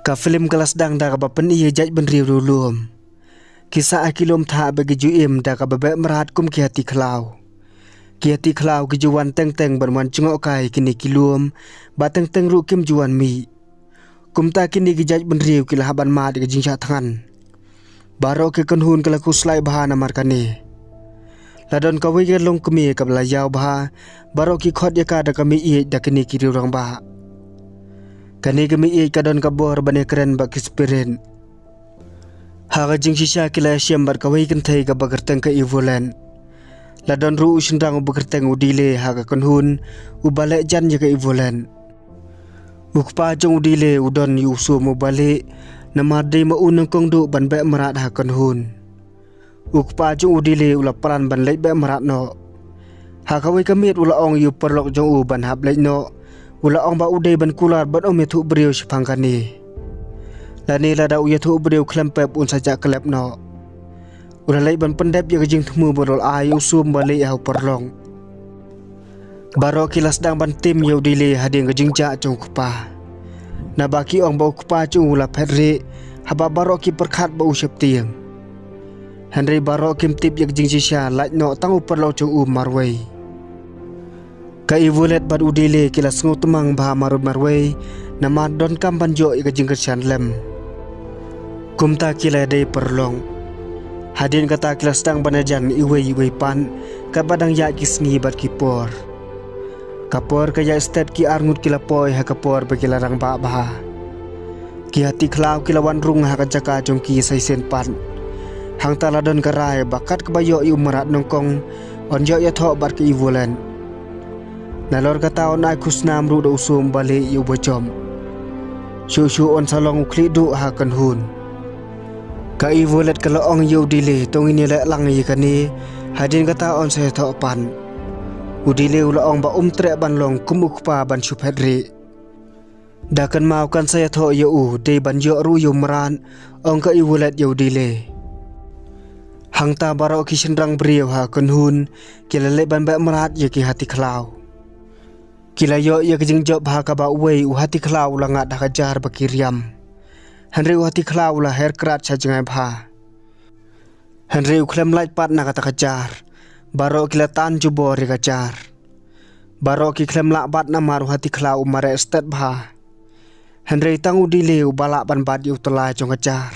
Ka film kelas dang da ka bapen iya jaj ben riu rulum. Kisah akilom tha bagi juim da ka bebek merat kum ki hati klau. Ki hati klau ki juan teng berman cengok kai kini kilum ba teng ru kim juan mi. Kum ta kini ki jaj ben riu ki lahaban ma di jing sha tangan. Baro ki kenhun kala kuslai bahana markane. Ladon ka wege long kemi ka belayau bah baro ki khot ya ka da kami i da kini ki riu rang ba. Kani kami i kadon kabor bane keren bak spirin. Haga jing sisa kila siam bar kawai kentai ka bagerteng ka ivolen. Ladon ru usindang bagerteng udile haga konhun ubale jan je ka ivolen. Ukpa jong udile udon yusu mubale namade ma unang kong du ban be merat ha konhun. Ukpa jong udile ula peran ban lek be merat no. Ha kawai kamit ula ong yu perlok jong u ban hab lek no. Ula ong ba udai ban kular ban om yathu beriu sepangkani. Lani lada u yathu beriu klempep un saja kelep no. Ula lai ban pendep ya kejing temu borol ayu sum balik ya perlong. Baro kilas dang ban tim ya udile hading kejing ja jong kupa. Na baki ong ba kupa jong ula pedri haba baro ki perkhat ba usep tiang. Henry baro kim tip ya kejing sisa lait no tangu perlong jong marway. Ka ivolet bad udile kilas ngutemang bah marud marway nama don kam banjo ika jingkersian lem. Kumta kila day perlong. Hadin kata kilas dang banajan iwe pan ka badang ya kisngi bad kipor. Kapor ka ya stet ki arngut kila poy ha kapor bagi larang ba bah. Ki hati klau kila wan rung ha kajaka jong ki saisen pan. Hang taladon karai bakat kebayo yu merat nongkong onjo ya thok bad ke ivolen. Nalor kata on ai kusnam ru do usum balik yu bocom. Shu on salong ukli du ha kanhun. Ka ivolet kalau ong yu dile tong ini lek lang yi kani hadin kata on saya thok pan. Udile ula ong ba trek ban long kumuk pa ban supedri. Dakan mau kan saya thok yu de ban yo ru yu meran ong ka ivolet yu dile. Hang ta baro ki sendrang beriu ha kanhun kila lek ban ba merat ye ki hati klau. Kila yo ya kejing job bah ka ba wei u hati klau la ngat dah kajar bakiriam. Henry u hati klau la her krat sa jengai bah. Henry u klem light pat na kata kajar. Baro kila tan jubo ri kajar. Baro ki klem lak bat na maru hati klau mare estet bah. Henry tangu dile u balak ban bat yu telai jong kajar.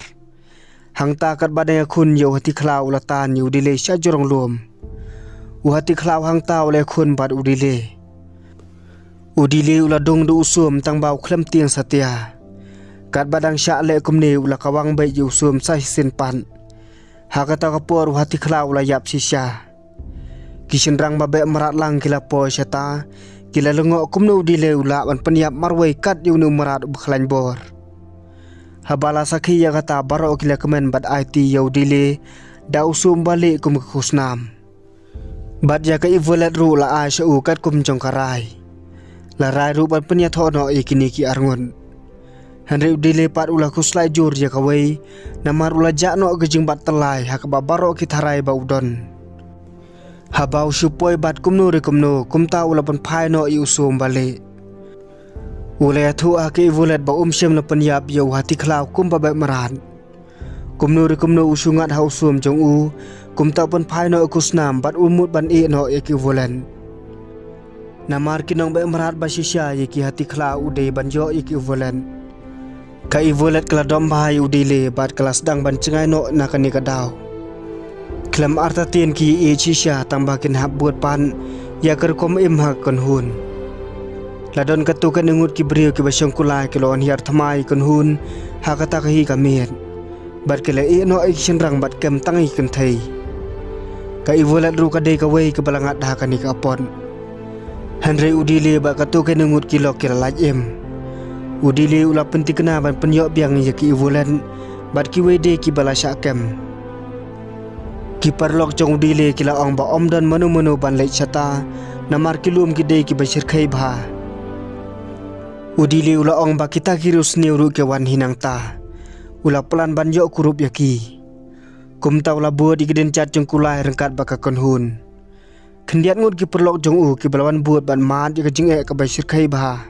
Hang ta kat badai kun yu hati klau la tan yu dile sya jorong luom. U hati klau hang ta le kun bat u dile. Udile ula dong du usum tang bau klem tiang satia. Kat badang syak le kumne ula kawang bai yu usum sai sin pan. Ha kata kapor hati klau ula yap sisya. Kisendrang babe merat lang kila po syata. Kila lengok kumne udile ula ban peniap marway kat yu nu merat ubkhlain bor. Habala sakhi ya kata baro kila kemen bad IT ya udile da usum balik kum kusnam. Bad ya ka ivolet ru la ai syu kat kum jong karai. Larai rupan penyatho no ikini ki arngun. Henry udile pat ulah kuslai jur ya kawai. Namar ulah jak no gejing bat telai hak babaro ki tharai ba udon. Habau supoi bat kumno kumta ulah pun pai no i usum balik. Ulah thu aki ivolet ba syem no penyap ya hati klau kum ba meran. Kumno usungat ha usum jong u kumta pun pai no kusnam bat umut ban i no equivalent. Namar kinong ba merat basisya yiki hati klau ude banjo yiki ivolen. Ka ivolet kala dom bahai udile bat kelas dang ban cengai no nakani kadau. Klem artatin ki sisya tambakin hab buat pan ya kerkom im ha konhun. Ladon katukan ngut ki beriu ki basyong kulai kilon hiar thamai konhun ha kata kahi kamien. Bat kala no ik senrang bat kem tangi kentai. Ka ivolet ru kadai kawai ke balangat dah kani kapon. Henry udile ba katukan ngut kilok kila lajem. Udile ula penti kena ban penyok biang ya ki ivolen bat ki wede ki bala syakem. Ki perlok jong udile kila ong ba om dan manu ban lek syata namar kilum ki de ki basir khai bha. Udile ula ong ba kita kirus niuru ke wan hinang ta. Ula pelan ban yok kurup ya ki. Kumta ula buat ikiden cat jong kulai rengkat baka konhun. Kendiat ngut ki perlok jong u ki balawan buat ban mat ya kejing ka basir khai bha.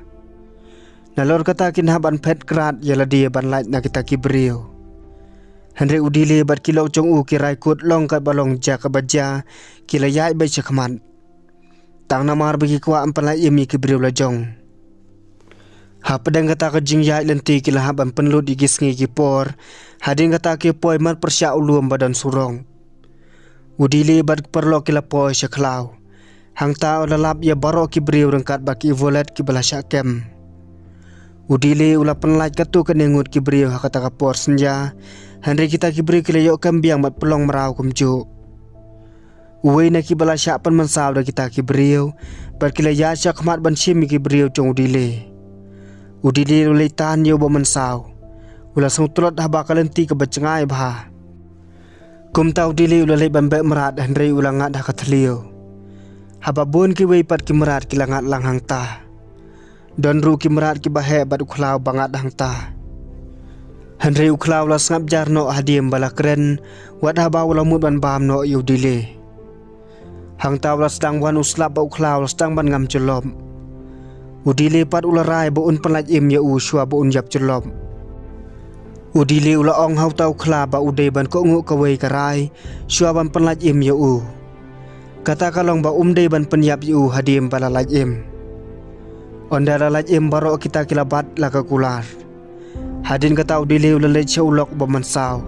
Nalor kata kin haban pet krat yala dia ban lait na kita Kibriu. Henry udile bat kilok jong u kirai kut long kat balong ja ka baja kila yai bai chakman. Tang namar bagi kwa ampan lai yemi Kibriu la jong. Ha pedang kata ka jing yai lenti kila haban penlut igis ngi kipor. Hadin kata ke poi mar persya ulum badan surong. Udile bat perlo kila poi syaklau. Hang tau lalap ya baro Kibriu rengkat baki volet ki bala syakem. Udile ula penlait katu kenengut Kibriu hakata kapor senja. Henry kita Kibriu kila yok kambiang mat pelong merau kumju. Uwe na kibala syak pan mensal da kita Kibriu. Bar kila ya syak mat ban shimi Kibriu jong udile. Udile ulai tahan yo ba mensau. Ula song tulot haba kalenti ke bacengai bah. Kum tau udile ula lei ban bek merat Henry ula ngat dah katliu. Haba bun ki wei pat ki merat kila ngat lang hang tah. Don ru ki merat ki bahe bat uklau bangat hang tah. Henry uklau la sngap jar no hadim bala keren wat haba ula mut ban bam no udile. Hang tau la sedang wan uslap ba uklau la sedang ban ngam celom. Udile pat ula rai ba un penlaj im ya u shua ba un yap celom. Udile ula ong hau tau kla ba ude ban ko ngu kawai karai shua ban penlaj im ya u. Kata kalong ba umde ban penyap ya u hadim bala laj im. Ondara laj im baro kita kilabat la kakular. Hadin kata udile ula lej ulok ba mansau.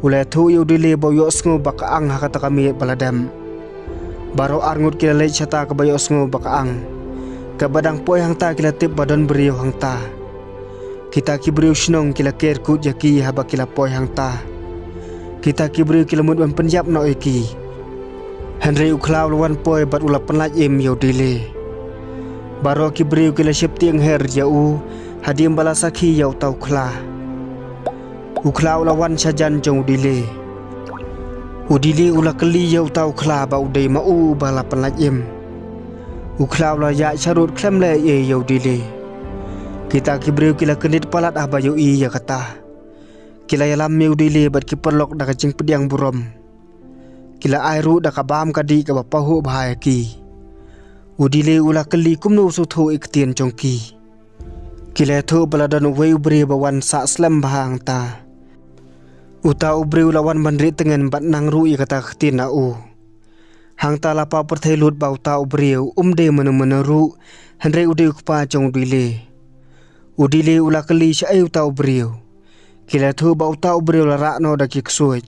Ula thu ya udile ba yo sngu ba kaang hakata kami baladam. Baro arngut kila lej chata ka ba yo sngu ba kaang. Ka badang poi hang ta kila tip badan beriu hang ta. Kita Kibriu shnong kila ker kut yaki haba kila poi hang ta. Kita Kibriu kila mut ban penjap no eki. Henry uklau lawan poi bat ula penlaj im ya udile. Baro Kibriu kila syepti ang her jauh hadim bala sakhi yau tau kla. Uklau lawan sajan jong udile. Udile ula keli yau tau kla ba udai mau bala penlaj im. Uklau la ya syarut klem le ye ya udile. Kita Kibriu kila kenit palat ah bayu i ya kata. Kila yalam mi udile bat ki perlok da kacing pediang burom. Kila airu da kabam kadi ka bapahu bahaya ki. Udile ula keli kumnu suthu iktien jongki. Kila thu baladan wei ubri bawan sa slam bahang ta. Uta ubri ulawan bandri tengen bat nang ru i kata ktin na u. Hang ta lapa perthelut bau ta ubri umde meneru Henry ude kupa jong udile. Udile ula keli syai uta ubri. Kila thu bau ta ubri ula rakno da ki ksuit.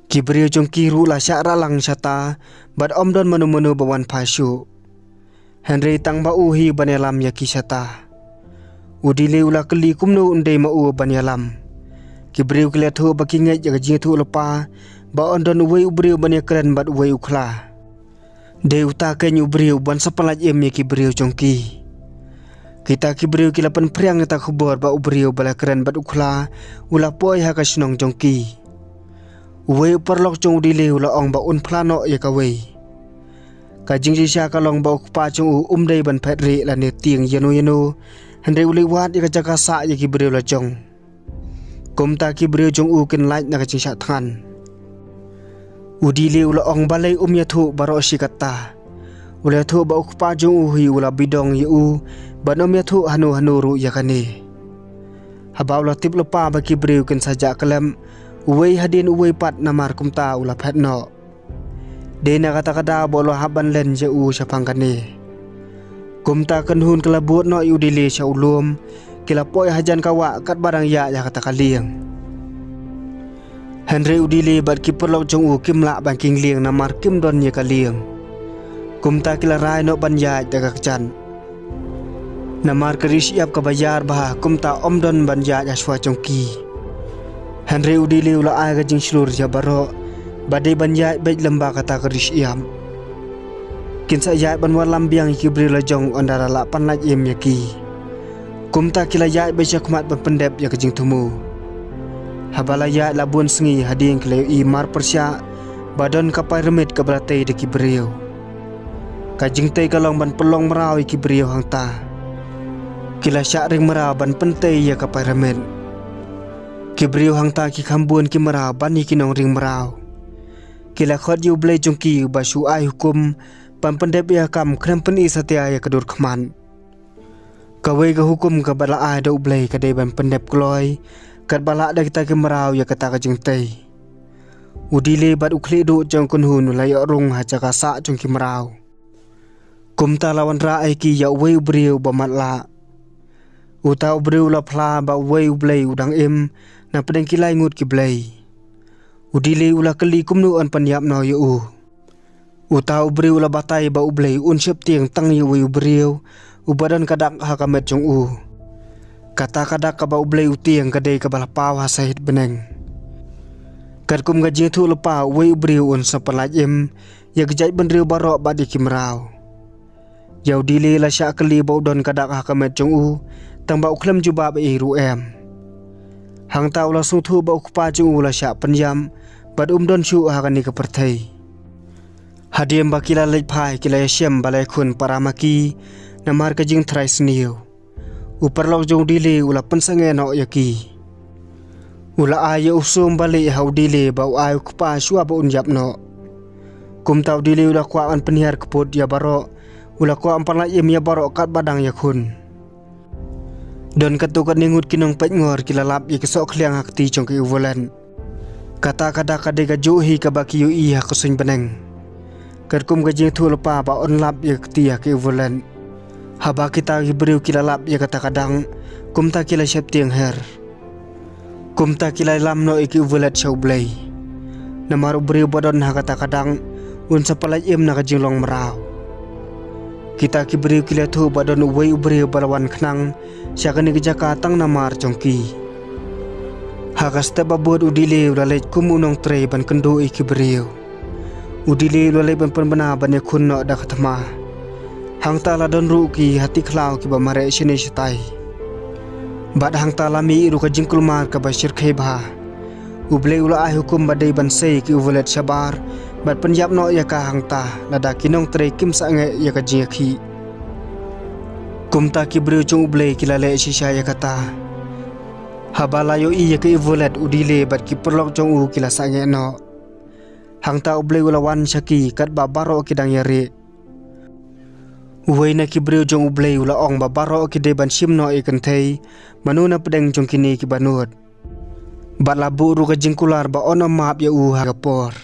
Kibriu jong kiru la syak ralang syata bat omdon menu-menu bawan pasyu. Henry tang ba uhi banyalam yaki syata. Udile ula keli kumnu unde mau banyalam. Kibriu kila thu baki ngai jaga jing thu lepa ba ondon uwe ubriu banya keren bat uwe ukla. De uta ken ubriu ban sapalaj em ya Kibriu jong ki. Kita Kibriu kila pen priang ta khubor ba ubriu bala keren bat ukla ula poi ha ka snong jong ki. Uwe perlok jong udile ula ong ba un plano ya kawe. Ka jing sya kalong ba ukpa jong umdei ban phetri la ne tiang yanu Henry uli wat ya jaga sa ya Kibriu la jong. Kumta Kibriu jong kin lait na ka jing sya than. Udile ula ong balai ya thu baro sikata. Ula thu ba ukpa jong uhi ula bidong yu banom ya thu hanu ru ya kane. Haba ula tip lepa ba Kibriu kin saja kelem. Uwe hadin uwe pat namar kumta ula phetno. Dena kata kada bolo haban len je u syapang kane. Kumta kenhun kelabut no udile sya ulum. Kila poi hajan kawa kat barang ya kata kaliang. Henry udile bat ki perlok jong u kimla banking liang namar kim don ye kaliang. Kumta kila rai no ban ya daga kechan. Namar keris iap ka bayar bah kumta omdon ban ya shwa jongki. Henry udile ula ai ka jing slur ja baro badai ban ya baik lemba kata keris iam. Kinsa ya ban war lambiang Kibriu la jong ondara la pan laj em yaki. Kumta kila ya baik jakmat ban pendep ya ka jing tumu. Habala ya labun sengi hading kila i mar persya badon kapai remit ka beratai de Kibriu. Ka jing tei kalong ban pelong merau Kibriu hang ta. Kila syak ring merau ban pentai ya kapai remit. Kibriu hang ta ki khambun ki merau ban ki nong ring merau. Kila khot yu blai jongki basu ai hukum pan pendep ya kam krem pen i satya ya kedur kman. Kawai ke hukum ke bala ada ublay ke deban pendep kloy kat bala da kita ke merau ya kata ke jeng tei. Udile bat ukli du jong kun hun layak rung haca kasak jong ki merau. Kumta lawan raai ki ya wei ubriu bamat la. Uta ubriu la pla ba wei ublay udang im na pedeng kilai ngut ki blay. Udile ula keli kumnu an panyap no ya Uta ubriu la batai ba ublay unsep tiang tang ya wei ubriu ubadan kadak hakamet jong Kata kadak ka ba ublay utiang kadai ka balapaw hasahit beneng. Kat kum gajing tu lepa wei ubriu un sa palajim ya gejai benriu barok ba di kimrau. Yau dili la syak keli ba udon kadak hakamet jong tang ba uklem juba ba iru em. Hang tau la sung tu ba ukpa jong la syak penyam bad don syu hakani ka perthai. Hadim ba kila lej phai kila yashem balai khun paramaki namar ka jing thrai sniu upar lok jong dile ula pensange no yaki ula aye usum bali hau dile ba ayu kpa shua ba unjap no kum tau dile ula kwa an penihar keput ya baro ula kwa ampala yem ya baro kat badang ya khun don katukan ningut kinong pet ngor kilalap ya kesok kliang hakti jong ki uvolan kata kada kadega juhi ka baki yu iya kusuñ beneng kat kum gajing tu lepa ba on lap ya ktia ki uvolan haba kita beriu kilalap ya kata kadang kumta kila syap tiang her kumta kila lam no iki uvulat syau blay namaru beriu badon ha kata kadang unsa palaj im na kajinglong merau kita ki beriu kila tu badon uwei beriu balawan khnang syakani kejaka tang namar jongki hakas tababud udile ulalej kum unong tre ban kendu iki beriu udile ulalej ban penbena ban yakun no da katama hang tala don ruki hati klau ki ba mare shine shitai bad hang tala mi ru ka jingkul mar ka bashir kheba uble ula ai hukum badai ban sei ki uvolet sabar bad penjap no ya ka hang ta lada kinong tre kim sa nge ya ka jingki kumta ki bru chung uble ki lale shisha ya kata habala yo i ya ki uvolet udile bad ki perlok chung u ki la sa nge no hang ta uble ula wan shaki kat ba baro ki dang yari Uway na kibriw jong ublay ula ong babaro ki deban shimno ikan thay manuna pedeng jong kini ki banut. Bat labu ru ka jingkular ba ono maap ya hagapor.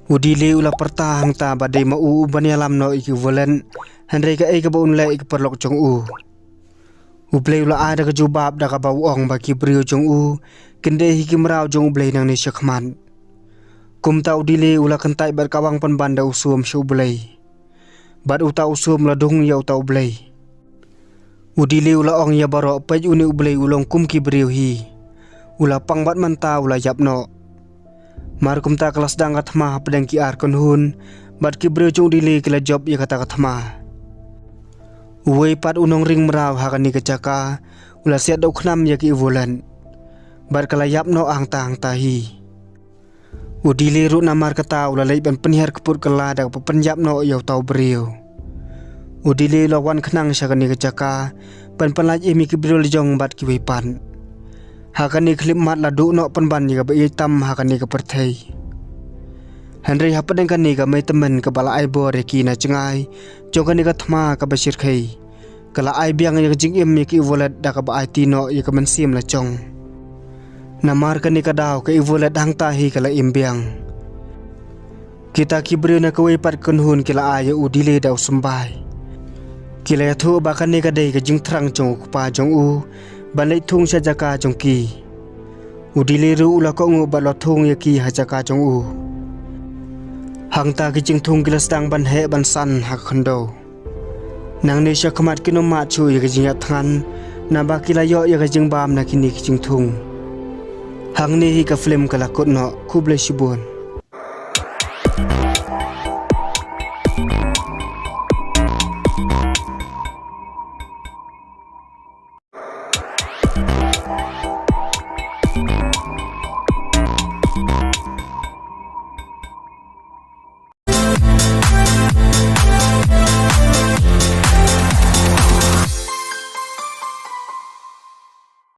Udili ula pertahang ta badai ma banyalam no iki volen handre ka ka ba unlay ik perlok jong Ublay ula ada ka jubab da ka ba ong ba kibriw jong kende hiki meraw jong ublay nang ni syakman. Kumta udili ula kentay berkawang panbanda usum sy ublay. Bad uta usum ladung ya uta ublay. Udili ula ong ya baro pej uni ublay ulong kum kibriw hi. Ula pang bat manta ula yapno. Mar kum ta kelas dangat ma pedang ki ar kon hun. Bad kibriw jong udili kila job ya kata katma. Uway pat unong ring meraw hakani kecaka. Ula siat dauk nam ya ki ivolan. Bad kala yapno ang ta hi. Udili ru namar kata ula lej ban penihar keput kala da penjap no yau tau beriu. Udili lawan kenang syakani kecaka ban penlaj imi kibriu lejong bat ki wipan. Hakani klip mat ladu no penban jika ba tam hakani ke perthai. Henry hapadeng kani ka mai temen ke bala ai bo reki na cengai jongkani ka thma ka basir khai. Kala ai biang ya jing im ki volat da ka ba ai tino ya ka mensim la chong. Namar kani kadau ke ivolet hang tahi kala imbiang. Kita kibriu na kawai pat kunhun kila ayo udile dau sembai. Kila yathu bakan ni kadai ke jing terang jong kupa jong banai thung sajaka jong ki. Udile ru ula ko ngu balot thung ya ki hajaka jong Hang ta ki jing thung kila stang ban he ban san hak khondo. Nang ni syakmat kino ma chu ya ke jing yathan na bakila yo ya ke jing bam na kini ki jing thung. Hang ni hi ka film kala kot no kuble shibun.